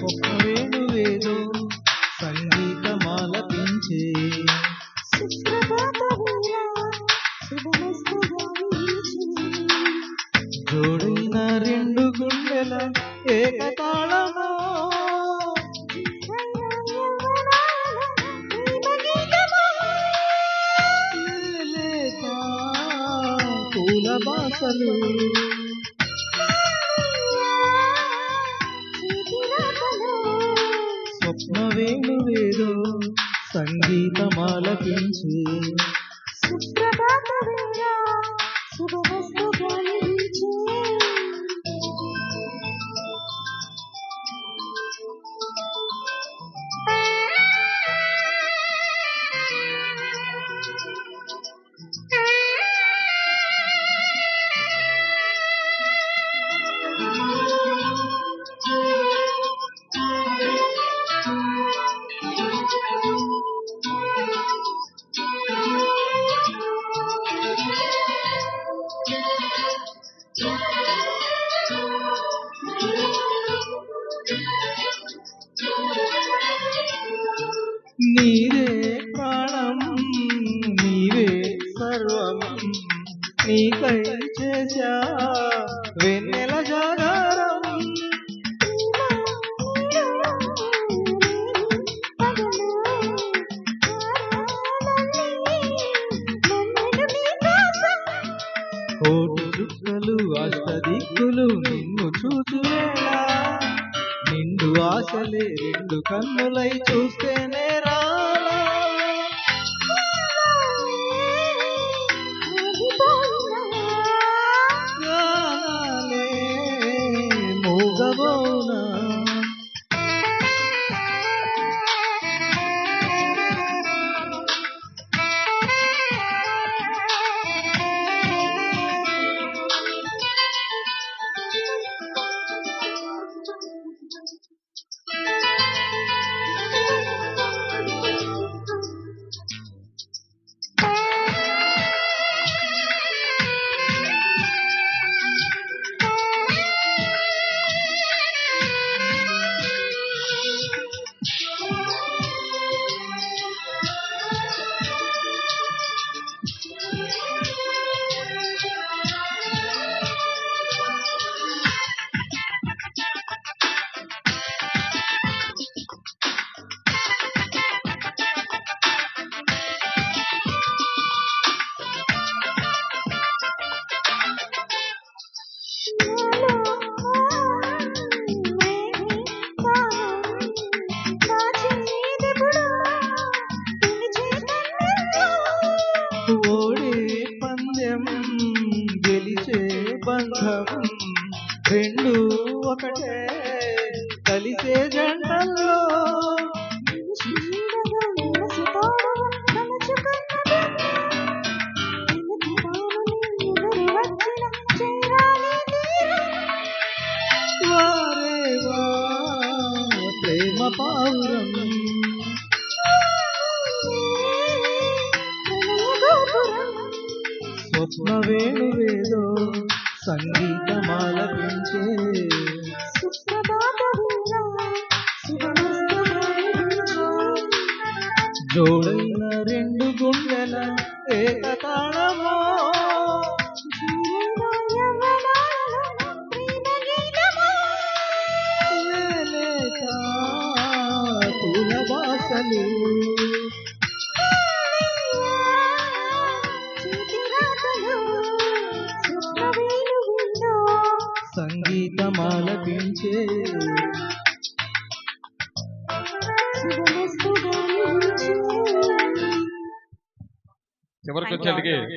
ఒక వేణువేదో సంగీతమాలపించే జోడైన రెండు గుండెల ఏకతాళమో పూల బాసలు స్వప్న వేణువేదో సంగీతమాలపించే సుప్రభాత వేళ శుభమస్తు గాలించే నీవే ప్రాణం నీవే సర్వం నీకై చేశా వెన్నెల జాగారం కోటి చుక్కలు అష్టదిక్కులు నిన్ను చూచువేళ నిండు ఆశలే రెండు కన్నులై చూస్తేనే రాలా గానాలే మూగబోనా ఓడే పందెం గెలిచే బంధం రెండు ఒకటే కలిసే జంటల్లో వారేవా ప్రేమ పావురం స్వప్న వేణువేదో సంగీతమాలపించే జోడైన రెండు గుండెల ఏకతాళమో పూల బాసలు సంగీతమాలపించే చివరికి వచ్చేందుకే